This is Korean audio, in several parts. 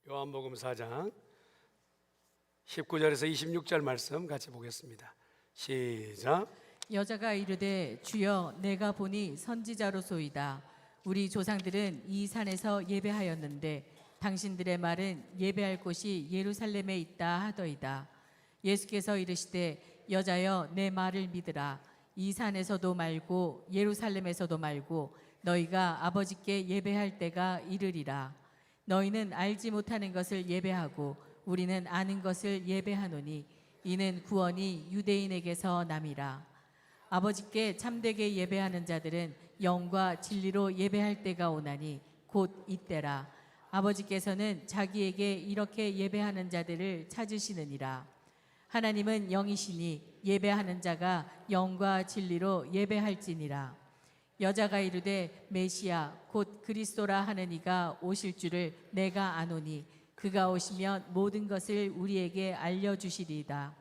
요한복음 4장 19절에서 26절 말씀 같이 보겠습니다. 시작. 여자가 이르되 주여 내가 보니 선지자로소이다. 우리 조상들은 이 산에서 예배하였는데 당신들의 말은 예배할 곳이 예루살렘에 있다 하더이다. 예수께서 이르시되 여자여 내 말을 믿으라. 이 산에서도 말고 예루살렘에서도 말고 너희가 아버지께 예배할 때가 이르리라. 너희는 알지 못하는 것을 예배하고 우리는 아는 것을 예배하노니 이는 구원이 유대인에게서 남이라. 아버지께 참되게 예배하는 자들은 영과 진리로 예배할 때가 오나니 곧 이때라. 아버지께서는 자기에게 이렇게 예배하는 자들을 찾으시느니라. 하나님은 영이시니 예배하는 자가 영과 진리로 예배할지니라. 여자가 이르되 메시아 곧 그리스도라 하는 이가 오실 줄을 내가 아노니 그가 오시면 모든 것을 우리에게 알려주시리이다.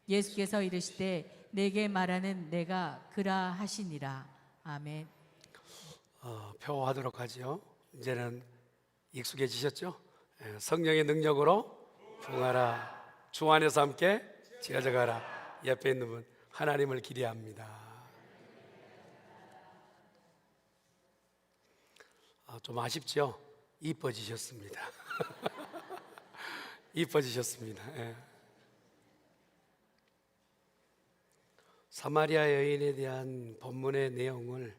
예수께서 이르시되 내게 말하는 내가 그라 하시니라. 아멘. 표하도록 하죠. 이제는 익숙해지셨죠? 성령의 능력으로 부흥하라. 주 안에서 함께 지어져가라. 옆에 있는 분 하나님을 기대합니다. 좀 아쉽죠? 이뻐지셨습니다. 이뻐지셨습니다. 예. 사마리아 여인에 대한 본문의 내용을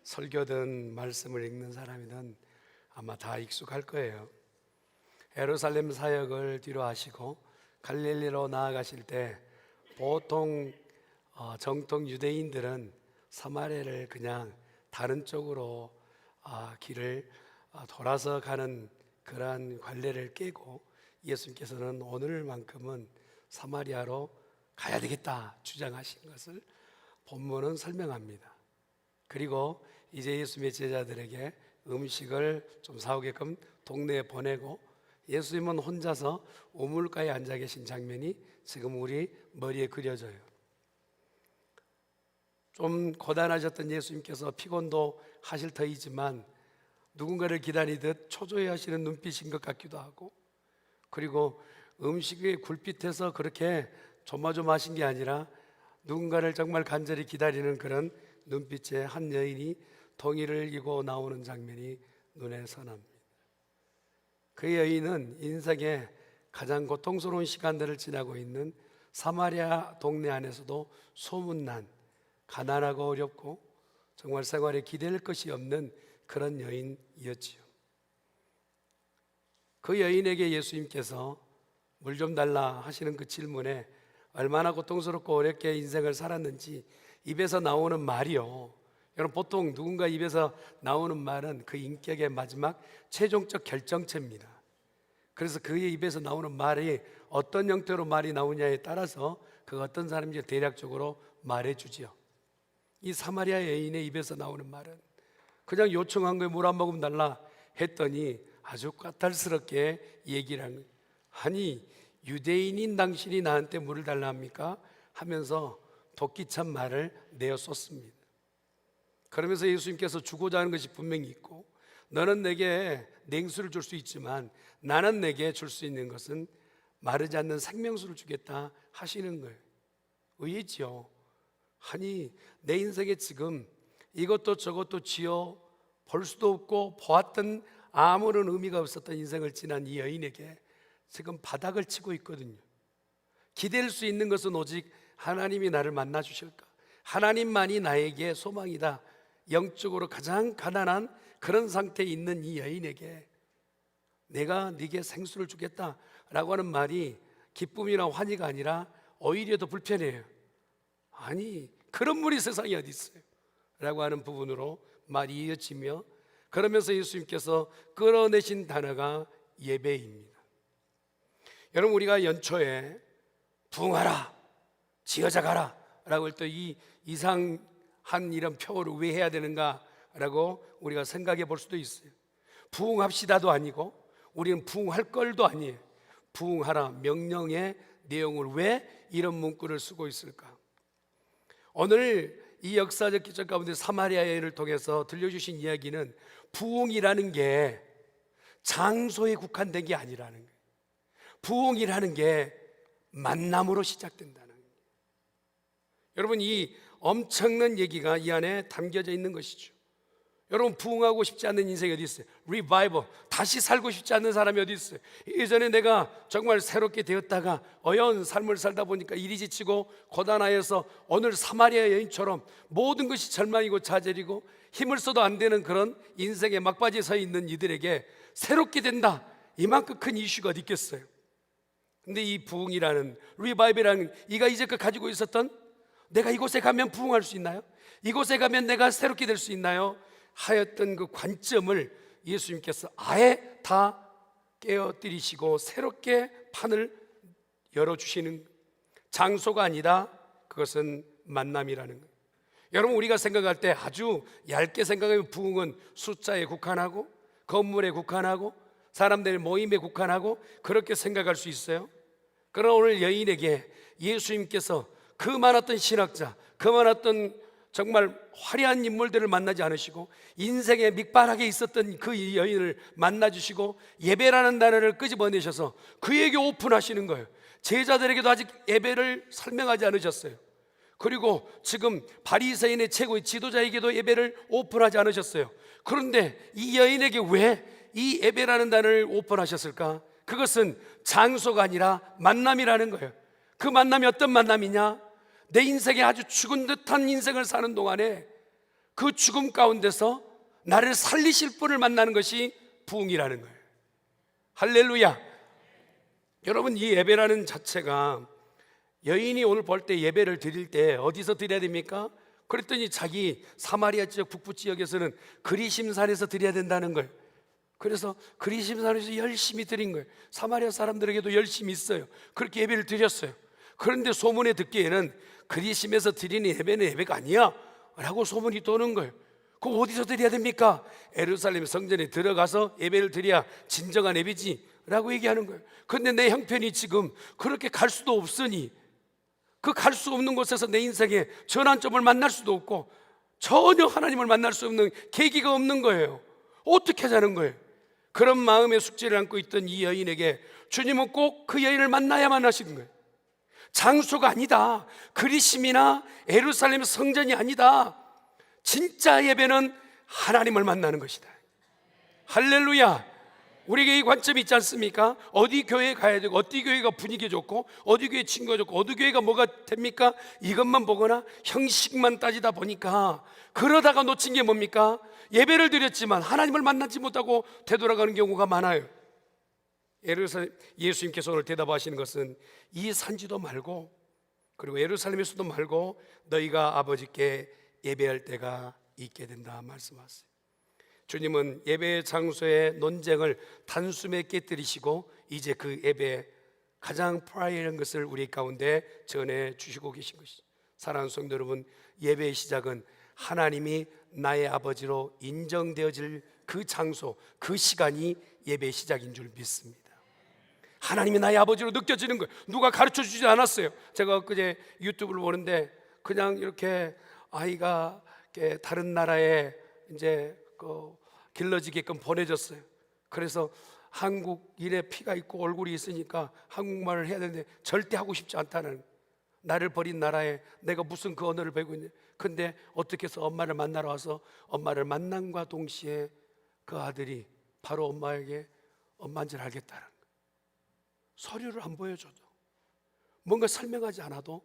설교든 말씀을 읽는 사람이든 아마 다 익숙할 거예요. 예루살렘 사역을 뒤로 하시고 갈릴리로 나아가실 때 보통 정통 유대인들은 사마리아를 그냥 다른 쪽으로 길을 돌아서 가는 그러한 관례를 깨고 예수님께서는 오늘만큼은 사마리아로 가야 되겠다 주장하신 것을 본문은 설명합니다. 그리고 이제 예수님의 제자들에게 음식을 좀 사오게끔 동네에 보내고 예수님은 혼자서 우물가에 앉아 계신 장면이 지금 우리 머리에 그려져요. 좀 고단하셨던 예수님께서 피곤도 하실 터이지만 누군가를 기다리듯 초조해 하시는 눈빛인 것 같기도 하고, 그리고 음식의 굴빛에서 그렇게 조마조마하신 게 아니라 누군가를 정말 간절히 기다리는 그런 눈빛에 한 여인이 동이를 이고 나오는 장면이 눈에 선합니다. 그 여인은 인생의 가장 고통스러운 시간들을 지나고 있는 사마리아 동네 안에서도 소문난 가난하고 어렵고 정말 생활에 기댈 것이 없는 그런 여인이었지요. 그 여인에게 예수님께서 물 좀 달라 하시는 그 질문에 얼마나 고통스럽고 어렵게 인생을 살았는지 입에서 나오는 말이요, 여러분 보통 누군가 입에서 나오는 말은 그 인격의 마지막 최종적 결정체입니다. 그래서 그의 입에서 나오는 말이 어떤 형태로 말이 나오냐에 따라서 그 어떤 사람인지 대략적으로 말해주지요. 이 사마리아 여인의 입에서 나오는 말은 그냥 요청한 거에 물 한 모금 달라 했더니 아주 까탈스럽게 얘기를 한 거예요. 아니 유대인인 당신이 나한테 물을 달라 합니까? 하면서 도끼찬 말을 내어 쏟습니다. 그러면서 예수님께서 주고자 하는 것이 분명히 있고, 너는 내게 냉수를 줄 수 있지만 나는 내게 줄 수 있는 것은 마르지 않는 생명수를 주겠다 하시는 거예요. 의외지요. 아니 내 인생에 지금 이것도 저것도 지어 볼 수도 없고 보았던 아무런 의미가 없었던 인생을 지난 이 여인에게 지금 바닥을 치고 있거든요. 기댈 수 있는 것은 오직 하나님이 나를 만나 주실까, 하나님만이 나에게 소망이다. 영적으로 가장 가난한 그런 상태에 있는 이 여인에게 내가 네게 생수를 주겠다라고 하는 말이 기쁨이나 환희가 아니라 오히려 더 불편해요. 아니 그런 분이 세상에 어디 있어요? 라고 하는 부분으로 말이 이어지며, 그러면서 예수님께서 끌어내신 단어가 예배입니다. 여러분 우리가 연초에 부흥하라 지어져 가라 라고 할 때 이 이상한 이런 표어를 왜 해야 되는가 라고 우리가 생각해 볼 수도 있어요. 부흥합시다도 아니고 우리는 부흥할 걸도 아니에요. 부흥하라 명령의 내용을 왜 이런 문구를 쓰고 있을까? 오늘 이 역사적 기적 가운데 사마리아 여인을 통해서 들려주신 이야기는 부흥이라는 게 장소에 국한된 게 아니라는 거예요. 부흥이라는 게 만남으로 시작된다는 거예요. 여러분, 이 엄청난 얘기가 이 안에 담겨져 있는 것이죠. 여러분, 부흥하고 싶지 않는 인생이 어디 있어요? 리바이벌, 다시 살고 싶지 않는 사람이 어디 있어요? 예전에 내가 정말 새롭게 되었다가 어려운 삶을 살다 보니까 일이 지치고 고단하여서 오늘 사마리아 여인처럼 모든 것이 절망이고 좌절이고 힘을 써도 안 되는 그런 인생의 막바지에 서 있는 이들에게 새롭게 된다, 이만큼 큰 이슈가 어디 있겠어요? 근데 이 부흥이라는, 리바이벌이라는, 이가 이제껏 가지고 있었던, 내가 이곳에 가면 부흥할 수 있나요? 이곳에 가면 내가 새롭게 될 수 있나요? 하였던 그 관점을 예수님께서 아예 다 깨어뜨리시고 새롭게 판을 열어주시는, 장소가 아니다, 그것은 만남이라는 거예요. 여러분, 우리가 생각할 때 아주 얇게 생각하면 부흥은 숫자에 국한하고 건물에 국한하고 사람들의 모임에 국한하고 그렇게 생각할 수 있어요. 그러나 오늘 여인에게 예수님께서 그 많았던 신학자, 그 많았던 정말 화려한 인물들을 만나지 않으시고 인생에 밑바닥에 있었던 그 여인을 만나주시고 예배라는 단어를 끄집어내셔서 그에게 오픈하시는 거예요. 제자들에게도 아직 예배를 설명하지 않으셨어요. 그리고 지금 바리새인의 최고의 지도자에게도 예배를 오픈하지 않으셨어요. 그런데 이 여인에게 왜 이 예배라는 단어를 오픈하셨을까? 그것은 장소가 아니라 만남이라는 거예요. 그 만남이 어떤 만남이냐? 내 인생에 아주 죽은 듯한 인생을 사는 동안에 그 죽음 가운데서 나를 살리실 분을 만나는 것이 부흥이라는 거예요. 할렐루야. 여러분, 이 예배라는 자체가, 여인이 오늘 볼 때 예배를 드릴 때 어디서 드려야 됩니까? 그랬더니 자기 사마리아 지역 북부 지역에서는 그리심산에서 드려야 된다는 거예요. 그래서 그리심산에서 열심히 드린 거예요. 사마리아 사람들에게도 열심히 있어요. 그렇게 예배를 드렸어요. 그런데 소문에 듣기에는 그리심에서 드리는 예배는 예배가 아니야 라고 소문이 도는 거예요. 그럼 어디서 드려야 됩니까? 예루살렘 성전에 들어가서 예배를 드려야 진정한 예배지 라고 얘기하는 거예요. 그런데 내 형편이 지금 그렇게 갈 수도 없으니, 그 갈 수 없는 곳에서 내 인생에 전환점을 만날 수도 없고 전혀 하나님을 만날 수 없는 계기가 없는 거예요. 어떻게 하자는 거예요? 그런 마음의 숙제를 안고 있던 이 여인에게 주님은 꼭 그 여인을 만나야만 하시는 거예요. 장소가 아니다, 그리심이나 예루살렘 성전이 아니다, 진짜 예배는 하나님을 만나는 것이다. 할렐루야. 우리에게 이 관점이 있지 않습니까? 어디 교회에 가야 되고 어디 교회가 분위기 좋고 어디 교회 친구가 좋고 어디 교회가 뭐가 됩니까? 이것만 보거나 형식만 따지다 보니까 그러다가 놓친 게 뭡니까? 예배를 드렸지만 하나님을 만나지 못하고 되돌아가는 경우가 많아요. 예수님께서 오늘 대답하시는 것은 이 산지도 말고, 그리고 예루살렘에서도 말고 너희가 아버지께 예배할 때가 있게 된다 말씀하세요. 주님은 예배의 장소의 논쟁을 단숨에 깨뜨리시고 이제 그 예배 가장 프라이어한 것을 우리 가운데 전해 주시고 계신 것이죠. 사랑하는 성도 여러분, 예배의 시작은 하나님이 나의 아버지로 인정되어질 그 장소, 그 시간이 예배의 시작인 줄 믿습니다. 하나님이 나의 아버지로 느껴지는 거예요. 누가 가르쳐 주지 않았어요. 제가 엊그제 유튜브를 보는데 그냥 이렇게 아이가 이렇게 다른 나라에 이제 길러지게끔 보내졌어요. 그래서 한국인의 피가 있고 얼굴이 있으니까 한국말을 해야 되는데 절대 하고 싶지 않다는, 나를 버린 나라에 내가 무슨 그 언어를 배우고 있냐. 근데 어떻게 해서 엄마를 만나러 와서 엄마를 만남과 동시에 그 아들이 바로 엄마에게 엄마인 줄 알겠다는 거예요. 서류를 안 보여줘도, 뭔가 설명하지 않아도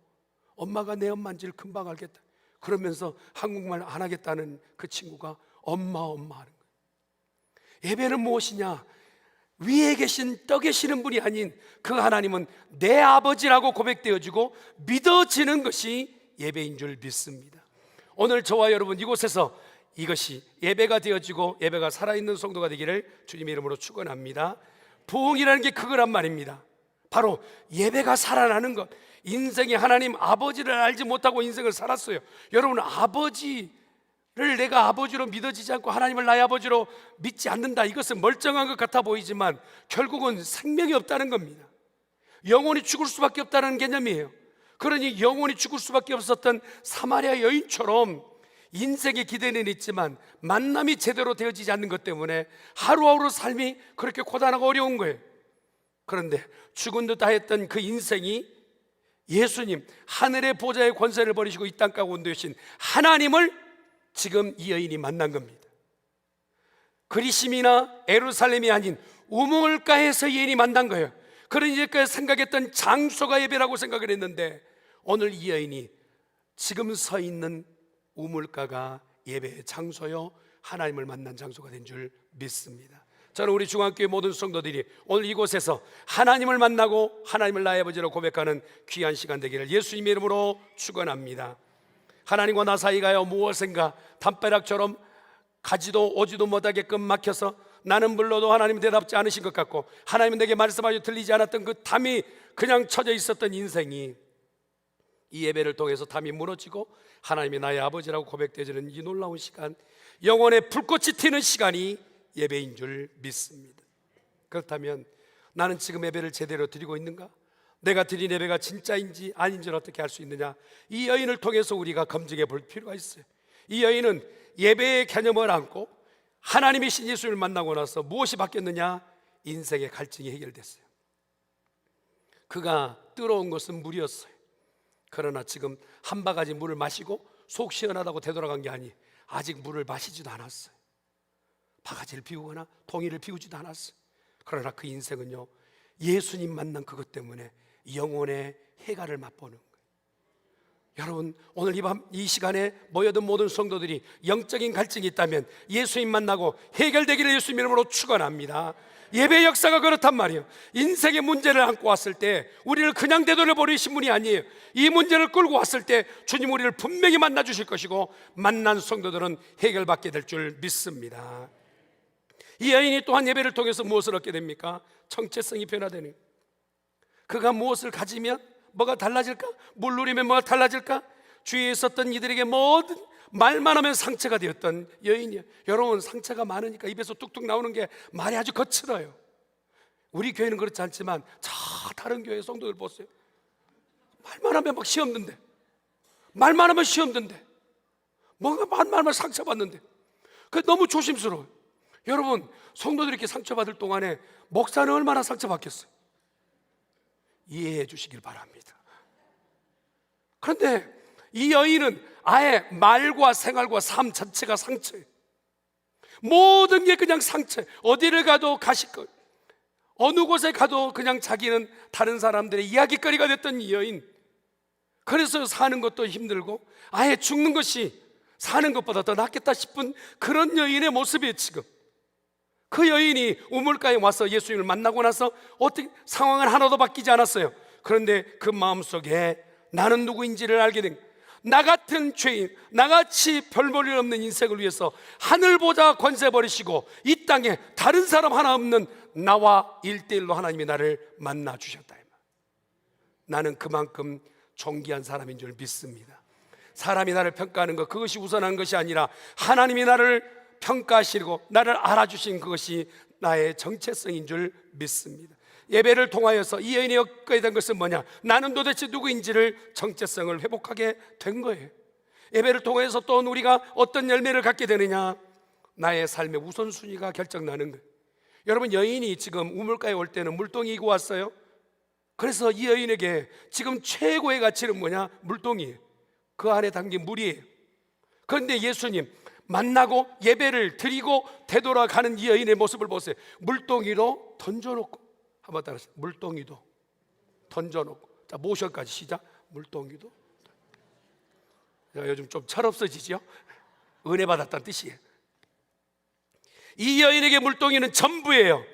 엄마가 내 엄마인 줄 금방 알겠다. 그러면서 한국말 안 하겠다는 그 친구가 엄마 하는 거예요. 예배는 무엇이냐? 위에 계신 떠 계시는 분이 아닌 그 하나님은 내 아버지라고 고백되어지고 믿어지는 것이 예배인 줄 믿습니다. 오늘 저와 여러분 이곳에서 이것이 예배가 되어지고 예배가 살아있는 성도가 되기를 주님의 이름으로 축원합니다. 부흥이라는 게 그거란 말입니다. 바로 예배가 살아나는 것. 인생에 하나님 아버지를 알지 못하고 인생을 살았어요. 여러분, 아버지를 내가 아버지로 믿어지지 않고 하나님을 나의 아버지로 믿지 않는다, 이것은 멀쩡한 것 같아 보이지만 결국은 생명이 없다는 겁니다. 영원히 죽을 수밖에 없다는 개념이에요. 그러니 영원히 죽을 수밖에 없었던 사마리아 여인처럼 인생의 기대는 있지만 만남이 제대로 되어지지 않는 것 때문에 하루하루 삶이 그렇게 고단하고 어려운 거예요. 그런데 죽은 듯 하였던 그 인생이 예수님, 하늘의 보좌의 권세를 버리시고 이 땅 가운데 오신 하나님을 지금 이 여인이 만난 겁니다. 그리심이나 예루살렘이 아닌 우물가에서 이 여인이 만난 거예요. 그러니까 생각했던 장소가 예배라고 생각을 했는데 오늘 이 여인이 지금 서 있는 우물가가 예배의 장소요, 하나님을 만난 장소가 된 줄 믿습니다. 저는 우리 중앙교회 모든 성도들이 오늘 이곳에서 하나님을 만나고 하나님을 나의 아버지로 고백하는 귀한 시간 되기를 예수님의 이름으로 축원합니다. 하나님과 나 사이가요 무엇인가 담벼락처럼 가지도 오지도 못하게끔 막혀서 나는 불러도 하나님은 대답지 않으신 것 같고 하나님은 내게 말씀하여 들리지 않았던 그 담이 그냥 쳐져 있었던 인생이 이 예배를 통해서 담이 무너지고 하나님이 나의 아버지라고 고백되어지는 이 놀라운 시간, 영혼의 불꽃이 튀는 시간이 예배인 줄 믿습니다. 그렇다면 나는 지금 예배를 제대로 드리고 있는가? 내가 드린 예배가 진짜인지 아닌지를 어떻게 알 수 있느냐? 이 여인을 통해서 우리가 검증해 볼 필요가 있어요. 이 여인은 예배의 개념을 안고 하나님이신 예수를 만나고 나서 무엇이 바뀌었느냐? 인생의 갈증이 해결됐어요. 그가 뜨러운 것은 물이었어요. 그러나 지금 한 바가지 물을 마시고 속 시원하다고 되돌아간 게 아니, 아직 물을 마시지도 않았어요. 바가지를 비우거나 동이를 비우지도 않았어요. 그러나 그 인생은요, 예수님 만난 그것 때문에 영혼의 해갈을 맛보는 거예요. 여러분, 오늘 이 밤 이 시간에 모여든 모든 성도들이 영적인 갈증이 있다면 예수님 만나고 해결되기를 예수님 이름으로 축원합니다. 예배 역사가 그렇단 말이에요. 인생의 문제를 안고 왔을 때 우리를 그냥 되돌려 버리신 분이 아니에요. 이 문제를 끌고 왔을 때 주님 우리를 분명히 만나 주실 것이고 만난 성도들은 해결받게 될 줄 믿습니다. 이 여인이 또한 예배를 통해서 무엇을 얻게 됩니까? 정체성이 변화되는 거예요. 그가 무엇을 가지면 뭐가 달라질까? 물 누리면 뭐가 달라질까? 주위에 있었던 이들에게 모든 말만 하면 상처가 되었던 여인이에요. 여러분, 상처가 많으니까 입에서 뚝뚝 나오는 게 말이 아주 거칠어요. 우리 교회는 그렇지 않지만 저 다른 교회 성도들 보세요. 말만 하면 막 시험 든대. 말만 하면 시험 든대. 뭔가 말만 하면 상처받는데. 그게 너무 조심스러워요. 여러분, 성도들이 이렇게 상처받을 동안에 목사는 얼마나 상처받겠어요? 이해해 주시길 바랍니다. 그런데 이 여인은 아예 말과 생활과 삶 자체가 상처예요. 모든 게 그냥 상처예요. 어디를 가도 가시거리, 어느 곳에 가도 그냥 자기는 다른 사람들의 이야기거리가 됐던 이 여인. 그래서 사는 것도 힘들고 아예 죽는 것이 사는 것보다 더 낫겠다 싶은 그런 여인의 모습이에요. 지금 그 여인이 우물가에 와서 예수님을 만나고 나서 어떻게 상황은 하나도 바뀌지 않았어요. 그런데 그 마음속에 나는 누구인지를 알게 된, 나 같은 죄인, 나같이 별 볼 일 없는 인생을 위해서 하늘 보좌 권세 버리시고 이 땅에 다른 사람 하나 없는 나와 1대1로 하나님이 나를 만나 주셨다. 나는 그만큼 존귀한 사람인 줄 믿습니다. 사람이 나를 평가하는 것, 그것이 우선한 것이 아니라 하나님이 나를 평가하시고 나를 알아주신 그것이 나의 정체성인 줄 믿습니다. 예배를 통하여서 이 여인이 얻게 된 것은 뭐냐? 나는 도대체 누구인지를, 정체성을 회복하게 된 거예요. 예배를 통해서 또 우리가 어떤 열매를 갖게 되느냐? 나의 삶의 우선순위가 결정나는 거예요. 여러분, 여인이 지금 우물가에 올 때는 물동이 이고 왔어요. 그래서 이 여인에게 지금 최고의 가치는 뭐냐? 물동이에요. 그 안에 담긴 물이에요. 그런데 예수님 만나고 예배를 드리고 되돌아가는 이 여인의 모습을 보세요. 물동이로 던져놓고, 한번 따라하세요. 물동이도 던져놓고. 자, 모션까지 시작. 물동이도. 요즘 좀 철없어지죠? 은혜 받았다는 뜻이에요. 이 여인에게 물동이는 전부예요.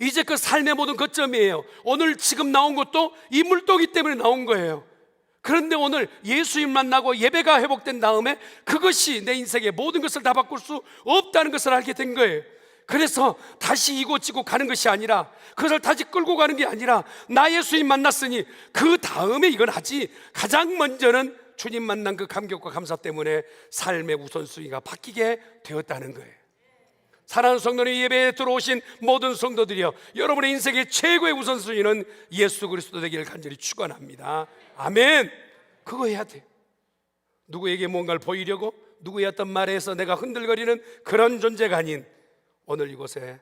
이제 그 삶의 모든 거점이에요. 오늘 지금 나온 것도 이 물동이 때문에 나온 거예요. 그런데 오늘 예수님 만나고 예배가 회복된 다음에 그것이 내 인생의 모든 것을 다 바꿀 수 없다는 것을 알게 된 거예요. 그래서 다시 이고지고 가는 것이 아니라, 그것을 다시 끌고 가는 게 아니라, 나 예수님 만났으니 그 다음에 이건 하지, 가장 먼저는 주님 만난 그 감격과 감사 때문에 삶의 우선순위가 바뀌게 되었다는 거예요. 사랑하는 성도님, 예배에 들어오신 모든 성도들이여, 여러분의 인생의 최고의 우선순위는 예수 그리스도 되기를 간절히 축원합니다. 아멘. 그거 해야 돼. 누구에게 뭔가를 보이려고, 누구의 어떤 말에 서 내가 흔들거리는 그런 존재가 아닌 오늘 이곳에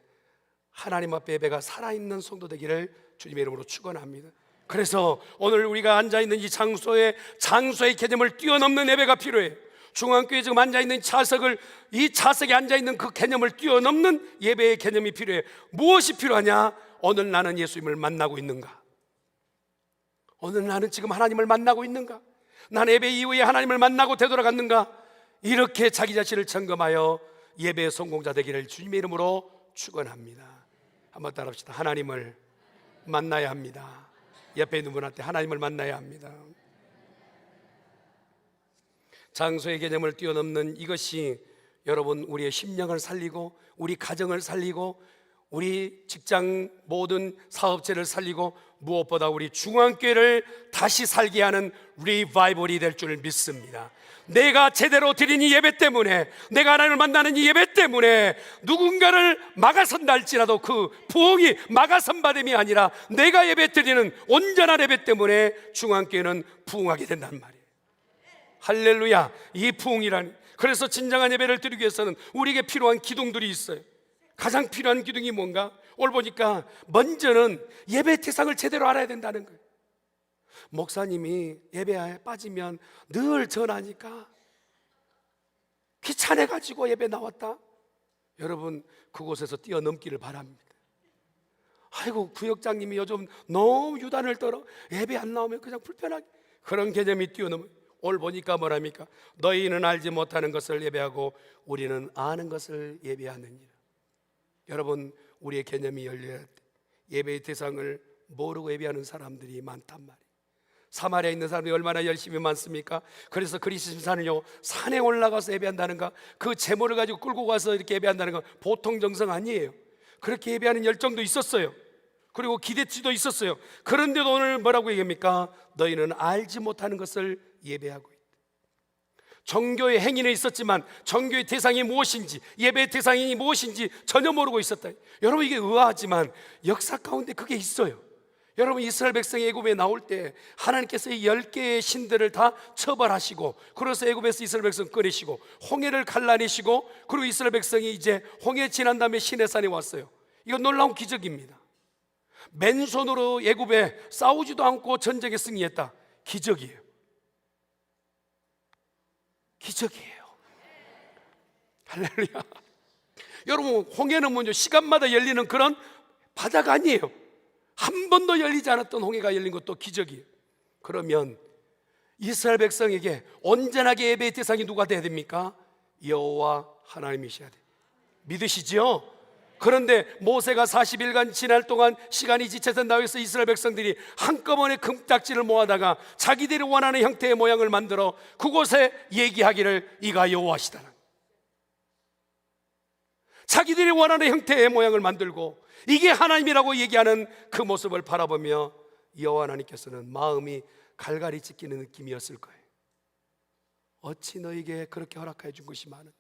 하나님 앞에 예배가 살아있는 성도 되기를 주님의 이름으로 축원합니다. 그래서 오늘 우리가 앉아있는 이 장소의 개념을 뛰어넘는 예배가 필요해요. 중앙교회에 지금 앉아있는 좌석을, 이 좌석에 앉아있는 그 개념을 뛰어넘는 예배의 개념이 필요해요. 무엇이 필요하냐? 오늘 나는 예수님을 만나고 있는가? 오늘 나는 지금 하나님을 만나고 있는가? 나는 예배 이후에 하나님을 만나고 되돌아갔는가? 이렇게 자기 자신을 점검하여 예배의 성공자 되기를 주님의 이름으로 축원합니다. 한번 따라합시다. 하나님을 만나야 합니다. 옆에 있는 분한테 하나님을 만나야 합니다. 장소의 개념을 뛰어넘는 이것이 여러분 우리의 심령을 살리고 우리 가정을 살리고 우리 직장 모든 사업체를 살리고 무엇보다 우리 중앙교회를 다시 살게 하는 리바이벌이 될 줄 믿습니다. 내가 제대로 드린 이 예배 때문에, 내가 하나님을 만나는 이 예배 때문에 누군가를 막아선다 할지라도 그 부흥이 막아선 받음이 아니라 내가 예배 드리는 온전한 예배 때문에 중앙교회는 부흥하게 된단 말이에요. 할렐루야. 이 부흥이라니. 그래서 진정한 예배를 드리기 위해서는 우리에게 필요한 기둥들이 있어요. 가장 필요한 기둥이 뭔가? 오늘 보니까 먼저는 예배 대상을 제대로 알아야 된다는 거예요. 목사님이 예배에 빠지면 늘 전하니까 귀찮아가지고 예배 나왔다. 여러분 그곳에서 뛰어넘기를 바랍니다. 아이고 구역장님이 요즘 너무 유단을 떨어 예배 안 나오면 그냥 불편하게, 그런 개념이 뛰어넘어요. 오늘 보니까 뭐랍니까? 너희는 알지 못하는 것을 예배하고 우리는 아는 것을 예배하느니라. 여러분 우리의 개념이 열려야 돼. 예배의 대상을 모르고 예배하는 사람들이 많단 말이에요. 사마리아에 있는 사람들이 얼마나 열심히 많습니까? 그래서 그리스도산은요 산에 올라가서 예배한다는가, 그 제물을 가지고 끌고 가서 이렇게 예배한다는 건 보통 정성 아니에요. 그렇게 예배하는 열정도 있었어요. 그리고 기대치도 있었어요. 그런데도 오늘 뭐라고 얘기합니까? 너희는 알지 못하는 것을 예배하고 있다. 정교의 행위는 있었지만 정교의 대상이 무엇인지, 예배의 대상이 무엇인지 전혀 모르고 있었다. 여러분 이게 의아하지만 역사 가운데 그게 있어요. 여러분 이스라엘 백성이 애굽에 나올 때 하나님께서 이 10개의 신들을 다 처벌하시고, 그래서 애굽에서 이스라엘 백성 꺼내시고 홍해를 갈라내시고, 그리고 이스라엘 백성이 이제 홍해 지난 다음에 시내산에 왔어요. 이건 놀라운 기적입니다. 맨손으로 애굽에 싸우지도 않고 전쟁에 승리했다. 기적이에요. 기적이에요. 할렐루야. 여러분 홍해는 먼저 시간마다 열리는 그런 바다가 아니에요. 한 번도 열리지 않았던 홍해가 열린 것도 기적이에요. 그러면 이스라엘 백성에게 온전하게 예배의 대상이 누가 돼야 됩니까? 여호와 하나님이셔야 돼요. 믿으시죠? 그런데 모세가 40일간 지날 동안 시간이 지체된 다음에서 이스라엘 백성들이 한꺼번에 금딱지를 모아다가 자기들이 원하는 형태의 모양을 만들어 그곳에 얘기하기를 이가 여호와시다. 자기들이 원하는 형태의 모양을 만들고 이게 하나님이라고 얘기하는 그 모습을 바라보며 여호와 하나님께서는 마음이 갈갈이 찢기는 느낌이었을 거예요. 어찌 너에게 그렇게 허락해 준 것이 많은데,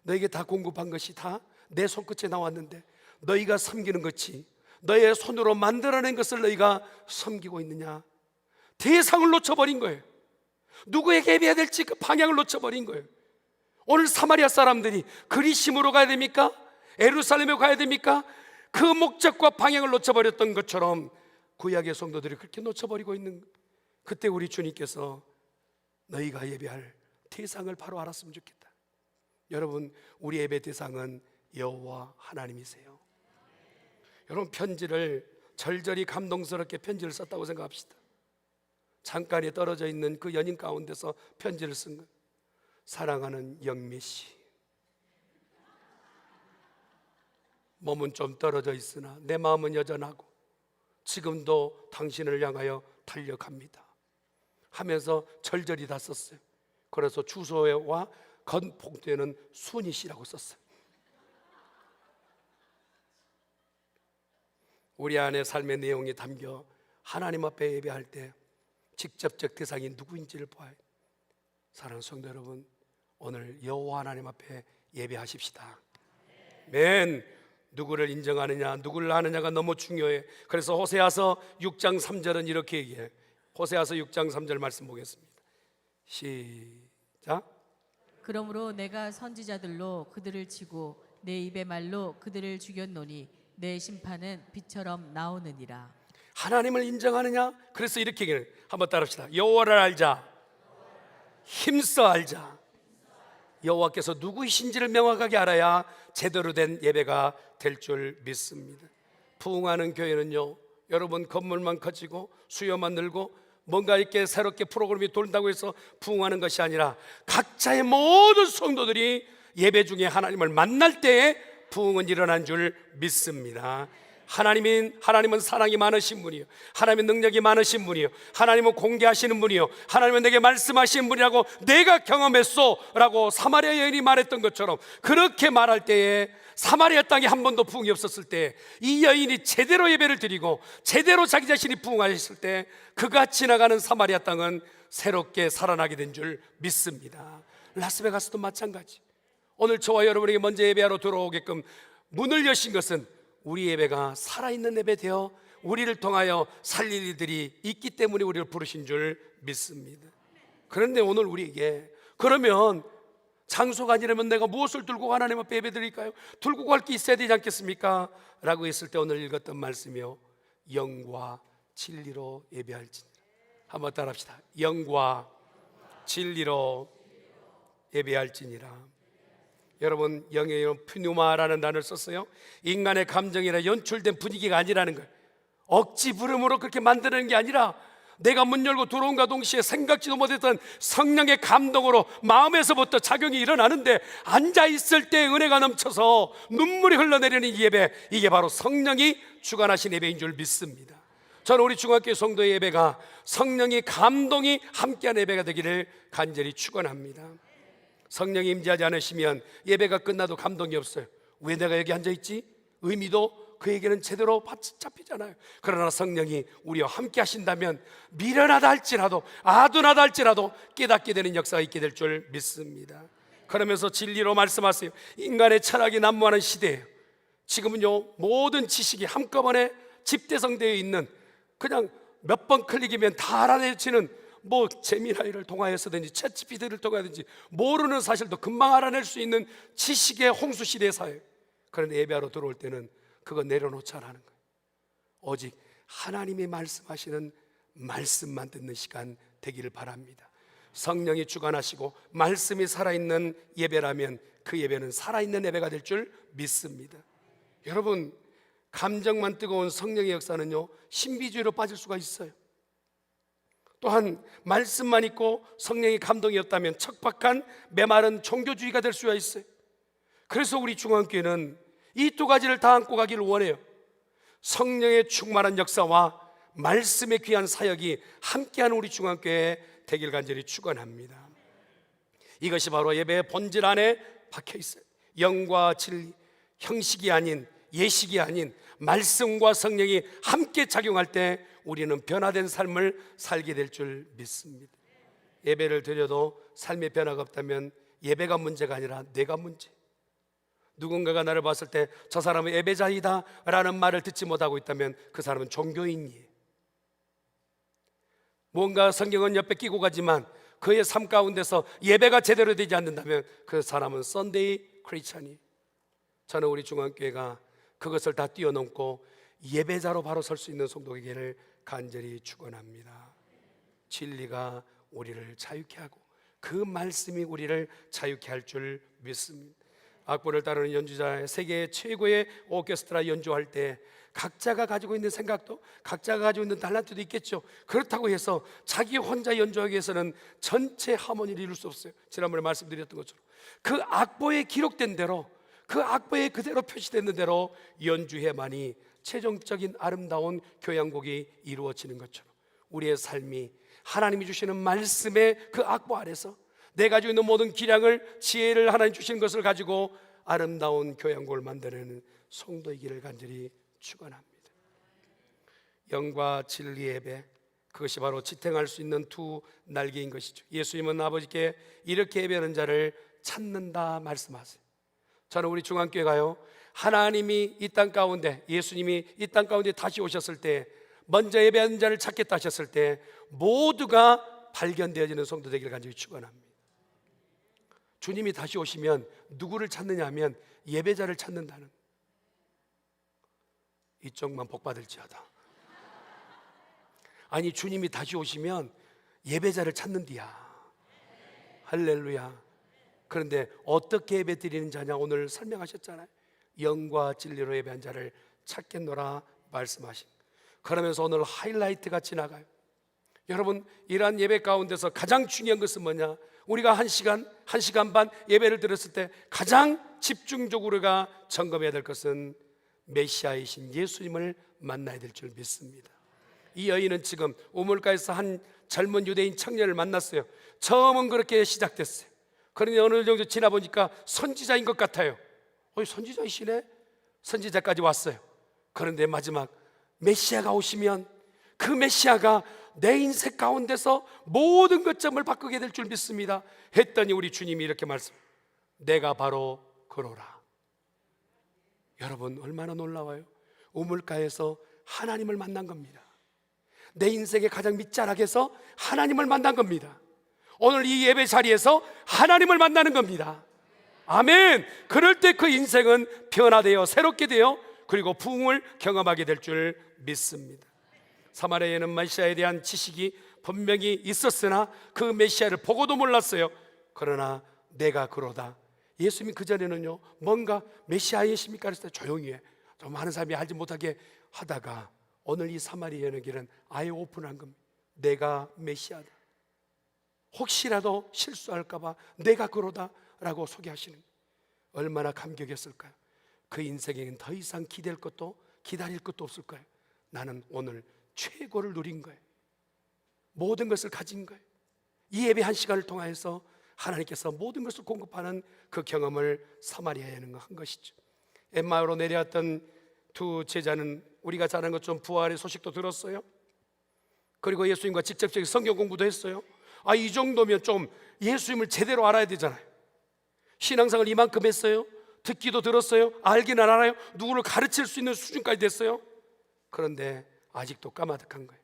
너에게 다 공급한 것이 다 내 손끝에 나왔는데 너희가 섬기는 것이 너의 손으로 만들어낸 것을 너희가 섬기고 있느냐. 대상을 놓쳐버린 거예요. 누구에게 예배해야 될지 그 방향을 놓쳐버린 거예요. 오늘 사마리아 사람들이 그리심으로 가야 됩니까? 예루살렘에 가야 됩니까? 그 목적과 방향을 놓쳐버렸던 것처럼 구약의 성도들이 그렇게 놓쳐버리고 있는 거예요. 그때 우리 주님께서 너희가 예배할 대상을 바로 알았으면 좋겠다. 여러분 우리 예배 대상은 여호와 하나님이세요. 여러분 편지를 절절히 감동스럽게 편지를 썼다고 생각합시다. 창간에 떨어져 있는 그 연인 가운데서 편지를 쓴 거예요. 사랑하는 영미 씨, 몸은 좀 떨어져 있으나 내 마음은 여전하고 지금도 당신을 향하여 달려갑니다 하면서 절절히 다 썼어요. 그래서 주소와 건폭되는 순희 씨라고 썼어요. 우리 안에 삶의 내용이 담겨 하나님 앞에 예배할 때 직접적 대상이 누구인지를 보아요. 사랑하는 성도 여러분, 오늘 여호와 하나님 앞에 예배하십시다. 맨 누구를 인정하느냐, 누구를 아느냐가 너무 중요해. 그래서 호세아서 6장 3절은 이렇게 얘기해. 호세아서 6장 3절 말씀 보겠습니다. 시작. 그러므로 내가 선지자들로 그들을 치고 내 입의 말로 그들을 죽였노니 내 심판은 빛처럼 나오느니라. 하나님을 인정하느냐? 그래서 이렇게 얘기해요. 한번 따라합시다. 여호와를 알자, 힘써 알자. 여호와께서 누구이신지를 명확하게 알아야 제대로 된 예배가 될 줄 믿습니다. 부흥하는 교회는요, 여러분 건물만 커지고 수요만 늘고 뭔가 이렇게 새롭게 프로그램이 돌다고 해서 부흥하는 것이 아니라 각자의 모든 성도들이 예배 중에 하나님을 만날 때에 부흥은 일어난 줄 믿습니다. 하나님은 사랑이 많으신 분이요, 하나님은 능력이 많으신 분이요, 하나님은 공개하시는 분이요, 하나님은 내게 말씀하시는 분이라고 내가 경험했소 라고 사마리아 여인이 말했던 것처럼, 그렇게 말할 때에 사마리아 땅에 한 번도 부흥이 없었을 때 이 여인이 제대로 예배를 드리고 제대로 자기 자신이 부흥하셨을 때 그가 지나가는 사마리아 땅은 새롭게 살아나게 된 줄 믿습니다. 라스베가스도 마찬가지. 오늘 저와 여러분에게 먼저 예배하러 들어오게끔 문을 여신 것은 우리 예배가 살아있는 예배 되어 우리를 통하여 살릴 일들이 있기 때문에 우리를 부르신 줄 믿습니다. 그런데 오늘 우리에게 그러면 장소가 아니라면 내가 무엇을 들고 하나님 앞에 예배 드릴까요? 들고 갈 게 있어야 되지 않겠습니까? 라고 했을 때 오늘 읽었던 말씀이요, 영과 진리로 예배할지니라. 한번 따라합시다. 영과 진리로 예배할지니라. 여러분, 영의 이름 푸뉴마라는 단어를 썼어요. 인간의 감정이나 연출된 분위기가 아니라는 거예요. 억지 부름으로 그렇게 만드는 게 아니라 내가 문 열고 들어온과 동시에 생각지도 못했던 성령의 감동으로 마음에서부터 작용이 일어나는데 앉아있을 때 은혜가 넘쳐서 눈물이 흘러내리는 이 예배, 이게 바로 성령이 주관하신 예배인 줄 믿습니다. 저는 우리 중학교 성도의 예배가 성령의 감동이 함께한 예배가 되기를 간절히 축원합니다. 성령이 임재하지 않으시면 예배가 끝나도 감동이 없어요. 왜 내가 여기 앉아있지? 의미도 그에게는 제대로 잡히잖아요. 그러나 성령이 우리와 함께 하신다면 미련하다 할지라도 아둔하다 할지라도 깨닫게 되는 역사가 있게 될 줄 믿습니다. 그러면서 진리로 말씀하세요. 인간의 철학이 난무하는 시대예요. 지금은요, 모든 지식이 한꺼번에 집대성되어 있는, 그냥 몇 번 클릭이면 다 알아내지는 뭐 제미나이를 통하여서든지 챗GPT를 통하든지 모르는 사실도 금방 알아낼 수 있는 지식의 홍수 시대 사회. 그런데 예배하러 들어올 때는 그거 내려놓자라는 거예요. 오직 하나님이 말씀하시는 말씀만 듣는 시간 되기를 바랍니다. 성령이 주관하시고 말씀이 살아있는 예배라면 그 예배는 살아있는 예배가 될 줄 믿습니다. 여러분, 감정만 뜨거운 성령의 역사는요, 신비주의로 빠질 수가 있어요. 또한 말씀만 있고 성령의 감동이 없다면 척박한 메마른 종교주의가 될 수가 있어요. 그래서 우리 중앙교회는 이 두 가지를 다 안고 가기를 원해요. 성령의 충만한 역사와 말씀의 귀한 사역이 함께하는 우리 중앙교회 되길 간절히 축원합니다. 이것이 바로 예배의 본질 안에 박혀 있어요. 영과 진리, 형식이 아닌, 예식이 아닌 말씀과 성령이 함께 작용할 때 우리는 변화된 삶을 살게 될 줄 믿습니다. 예배를 드려도 삶의 변화가 없다면 예배가 문제가 아니라 내가 문제. 누군가가 나를 봤을 때 저 사람은 예배자이다 라는 말을 듣지 못하고 있다면 그 사람은 종교인이에요. 뭔가 성경은 옆에 끼고 가지만 그의 삶 가운데서 예배가 제대로 되지 않는다면 그 사람은 썬데이 크리스찬이에요. 저는 우리 중앙교회가 그것을 다 뛰어넘고 예배자로 바로 설 수 있는 성도에게를 간절히 축원합니다. 진리가 우리를 자유케 하고 그 말씀이 우리를 자유케 할 줄 믿습니다. 악보를 따르는 연주자의 세계 최고의 오케스트라 연주할 때 각자가 가지고 있는 생각도, 각자가 가지고 있는 달란트도 있겠죠. 그렇다고 해서 자기 혼자 연주하기 위해서는 전체 하모니를 이룰 수 없어요. 지난번에 말씀드렸던 것처럼 그 악보에 기록된 대로, 그 악보에 그대로 표시되는 대로 연주해만이 최종적인 아름다운 교향곡이 이루어지는 것처럼 우리의 삶이 하나님이 주시는 말씀의 그 악보 아래서 내 가지고 있는 모든 기량을, 지혜를 하나님 주신 것을 가지고 아름다운 교향곡을 만들어내는 성도이기를 간절히 축원합니다. 영과 진리 예배, 그것이 바로 지탱할 수 있는 두 날개인 것이죠. 예수님은 아버지께 이렇게 예배하는 자를 찾는다 말씀하세요. 저는 우리 중앙교회가요, 하나님이 이 땅 가운데, 예수님이 이 땅 가운데 다시 오셨을 때 먼저 예배하는 자를 찾겠다 하셨을 때 모두가 발견되어지는 성도 되기를 간절히 축원합니다. 주님이 다시 오시면 누구를 찾느냐 하면 예배자를 찾는다는, 이쪽만 복받을지어다. 아니, 주님이 다시 오시면 예배자를 찾는디야. 할렐루야. 그런데 어떻게 예배 드리는 자냐, 오늘 설명하셨잖아요. 영과 진리로 예배한 자를 찾겠노라 말씀하신. 그러면서 오늘 하이라이트가 지나가요. 여러분, 이러한 예배 가운데서 가장 중요한 것은 뭐냐? 우리가 한 시간 반 예배를 드렸을 때 가장 집중적으로가 점검해야 될 것은 메시아이신 예수님을 만나야 될 줄 믿습니다. 이 여인은 지금 우물가에서 한 젊은 유대인 청년을 만났어요. 처음은 그렇게 시작됐어요. 그런데 어느 정도 지나보니까 선지자인 것 같아요. 선지자이시네? 선지자까지 왔어요. 그런데 마지막 메시아가 오시면 그 메시아가 내 인생 가운데서 모든 것점을 바꾸게 될 줄 믿습니다 했더니 우리 주님이 이렇게 말씀, 내가 바로 그로라. 여러분, 얼마나 놀라워요. 우물가에서 하나님을 만난 겁니다. 내 인생의 가장 밑자락에서 하나님을 만난 겁니다. 오늘 이 예배 자리에서 하나님을 만나는 겁니다. 아멘. 그럴 때 그 인생은 변화되어 새롭게 되어 그리고 부흥을 경험하게 될 줄 믿습니다. 사마리아에는 메시아에 대한 지식이 분명히 있었으나 그 메시아를 보고도 몰랐어요. 그러나 내가 그로다. 예수님이 그전에는요, 뭔가 메시아이십니까? 그랬을 때 조용히 해. 좀 많은 사람이 알지 못하게 하다가 오늘 이 사마리아의 길은 아예 오픈한 겁니다. 내가 메시아다. 혹시라도 실수할까봐 내가 그로다 라고 소개하시는 거예요. 얼마나 감격했을까요? 그 인생에는 더 이상 기댈 것도 기다릴 것도 없을 거예요. 나는 오늘 최고를 누린 거예요. 모든 것을 가진 거예요. 이 예배 한 시간을 통해서 하나님께서 모든 것을 공급하는 그 경험을 사마리아에는 한 것이죠. 엠마오로 내려왔던 두 제자는 우리가 잘 아는 것처럼 부활의 소식도 들었어요. 그리고 예수님과 직접적인 성경 공부도 했어요. 이 정도면 좀 예수님을 제대로 알아야 되잖아요. 신앙생활을 이만큼 했어요. 듣기도 들었어요. 알기는 알아요. 누구를 가르칠 수 있는 수준까지 됐어요. 그런데 아직도 까마득한 거예요.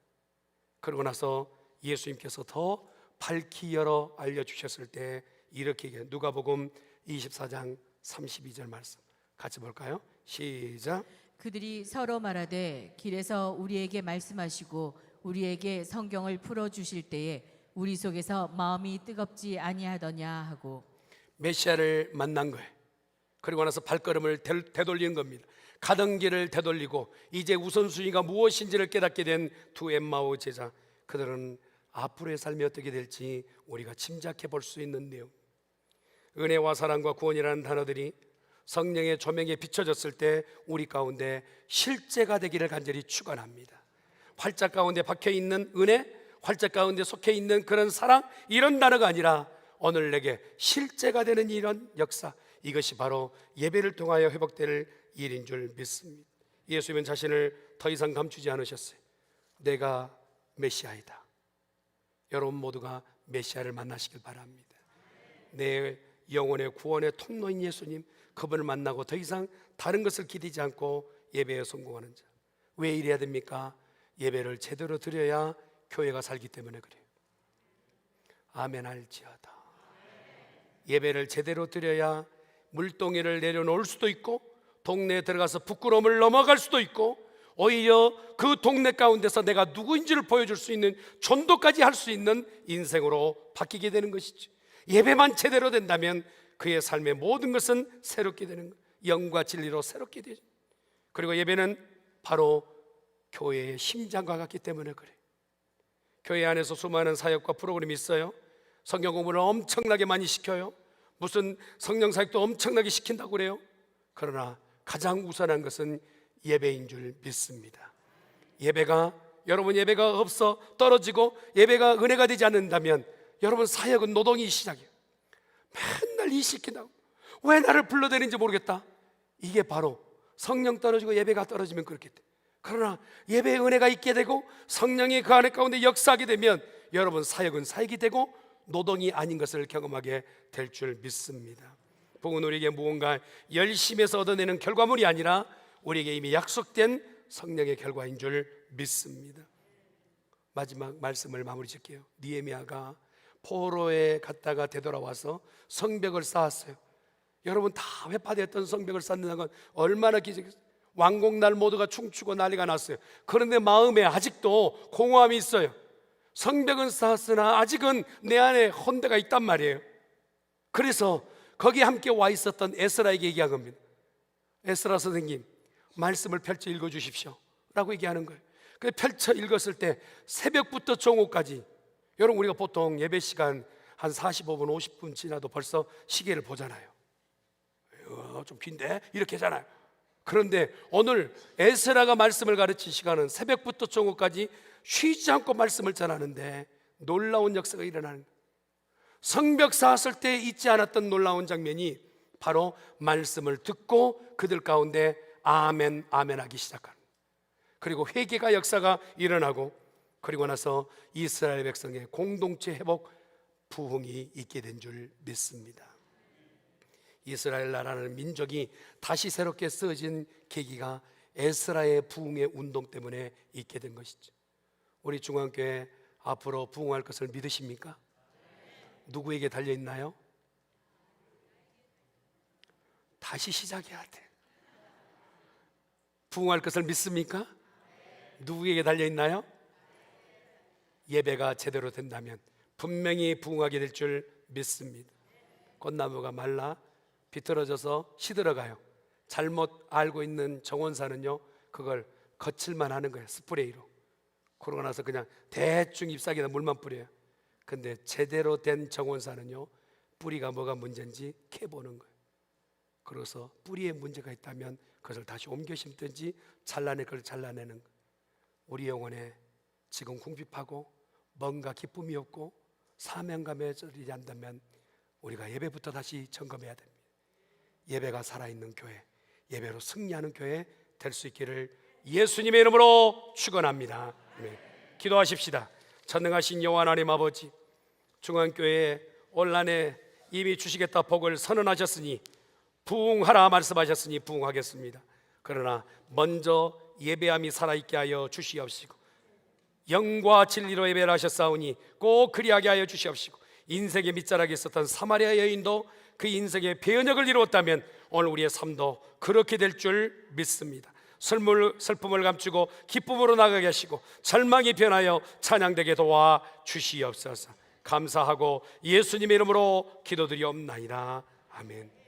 그러고 나서 예수님께서 더 밝히 열어 알려주셨을 때 이렇게 얘기해요. 누가복음 24장 32절 말씀 같이 볼까요? 시작. 그들이 서로 말하되 길에서 우리에게 말씀하시고 우리에게 성경을 풀어주실 때에 우리 속에서 마음이 뜨겁지 아니하더냐 하고. 메시아를 만난 거예요. 그리고 나서 발걸음을 되돌리는 겁니다. 가던 길을 되돌리고 이제 우선순위가 무엇인지를 깨닫게 된 두 엠마오 제자, 그들은 앞으로의 삶이 어떻게 될지 우리가 짐작해 볼 수 있는 내용. 은혜와 사랑과 구원이라는 단어들이 성령의 조명에 비춰졌을 때 우리 가운데 실제가 되기를 간절히 축원합니다. 활짝 가운데 박혀 있는 은혜, 활짝 가운데 속해 있는 그런 사랑, 이런 단어가 아니라 오늘 내게 실제가 되는 이런 역사, 이것이 바로 예배를 통하여 회복될 일인 줄 믿습니다. 예수님은 자신을 더 이상 감추지 않으셨어요. 내가 메시아이다. 여러분 모두가 메시아를 만나시길 바랍니다. 내 영혼의 구원의 통로인 예수님, 그분을 만나고 더 이상 다른 것을 기대지 않고 예배에 성공하는 자. 왜 이래야 됩니까? 예배를 제대로 드려야 교회가 살기 때문에 그래요. 아멘 할지어다. 예배를 제대로 드려야 물동이를 내려놓을 수도 있고 동네에 들어가서 부끄러움을 넘어갈 수도 있고 오히려 그 동네 가운데서 내가 누구인지를 보여줄 수 있는 전도까지 할 수 있는 인생으로 바뀌게 되는 것이죠. 예배만 제대로 된다면 그의 삶의 모든 것은 새롭게 되는 거예요. 영과 진리로 새롭게 되죠. 그리고 예배는 바로 교회의 심장과 같기 때문에 그래요. 교회 안에서 수많은 사역과 프로그램이 있어요. 성경 공부를 엄청나게 많이 시켜요. 무슨 성령 사역도 엄청나게 시킨다고 그래요. 그러나 가장 우선한 것은 예배인 줄 믿습니다. 여러분 예배가 없어 떨어지고 예배가 은혜가 되지 않는다면 여러분 사역은 노동이 시작이에요. 맨날 일 시킨다고, 왜 나를 불러대는지 모르겠다. 이게 바로 성령 떨어지고 예배가 떨어지면 그렇게 돼. 그러나 예배의 은혜가 있게 되고 성령이 그 안에 가운데 역사하게 되면 여러분 사역은 사역이 되고 노동이 아닌 것을 경험하게 될 줄 믿습니다. 복은 우리에게 무언가 열심에서 얻어내는 결과물이 아니라 우리에게 이미 약속된 성령의 결과인 줄 믿습니다. 마지막 말씀을 마무리 짓게요. 느헤미야가 포로에 갔다가 되돌아와서 성벽을 쌓았어요. 여러분 다 회파되었던 성벽을 쌓는다는 건 얼마나 기적이었어요. 왕공날 모두가 춤추고 난리가 났어요. 그런데 마음에 아직도 공허함이 있어요. 성벽은 쌓았으나 아직은 내 안에 혼대가 있단 말이에요. 그래서 거기 함께 와 있었던 에스라에게 얘기한 겁니다. 에스라 선생님, 말씀을 펼쳐 읽어주십시오 라고 얘기하는 거예요. 그 펼쳐 읽었을 때 새벽부터 정오까지, 여러분 우리가 보통 예배 시간 한 45분 50분 지나도 벌써 시계를 보잖아요. 좀 긴데? 이렇게 하잖아요. 그런데 오늘 에스라가 말씀을 가르친 시간은 새벽부터 정오까지 쉬지 않고 말씀을 전하는데 놀라운 역사가 일어나는 거예요. 성벽 쌓았을 때 잊지 않았던 놀라운 장면이 바로 말씀을 듣고 그들 가운데 아멘 아멘 하기 시작하는, 그리고 회개가 역사가 일어나고, 그리고 나서 이스라엘 백성의 공동체 회복 부흥이 있게 된 줄 믿습니다. 이스라엘 나라는 민족이 다시 새롭게 쓰여진 계기가 에스라의 부흥의 운동 때문에 있게 된 것이죠. 우리 중앙교회 앞으로 부흥할 것을 믿으십니까? 누구에게 달려있나요? 다시 시작해야 돼. 부흥할 것을 믿습니까? 누구에게 달려있나요? 예배가 제대로 된다면 분명히 부흥하게 될 줄 믿습니다. 꽃나무가 말라 비틀어져서 시들어가요. 잘못 알고 있는 정원사는요, 그걸 거칠만 하는 거예요. 스프레이로. 그러고 나서 그냥 대충 잎사귀에다 물만 뿌려요. 근데 제대로 된 정원사는요, 뿌리가 뭐가 문제인지 캐보는 거예요. 그래서 뿌리에 문제가 있다면 그것을 다시 옮겨 심든지 잘라낼 걸 잘라내는 거예요. 우리 영혼에 지금 궁핍하고 뭔가 기쁨이 없고 사명감에 젖지 않다면 우리가 예배부터 다시 점검해야 됩니다. 예배가 살아있는 교회, 예배로 승리하는 교회 될 수 있기를 예수님의 이름으로 축원합니다. 네. 기도하십시다. 전능하신 여호와 하나님 아버지, 중앙교회에 올한해 이미 주시겠다 복을 선언하셨으니 부흥하라 말씀하셨으니 부흥하겠습니다. 그러나 먼저 예배함이 살아있게 하여 주시옵시고, 영과 진리로 예배를 하셨사오니 꼭 그리하게 하여 주시옵시고, 인생의 밑자락에 있었던 사마리아 여인도 그 인생의 배은역을 이루었다면 오늘 우리의 삶도 그렇게 될 줄 믿습니다. 슬픔을 감추고 기쁨으로 나가게 하시고 절망이 변하여 찬양되게 도와 주시옵소서. 감사하고 예수님의 이름으로 기도드리옵나이다. 아멘.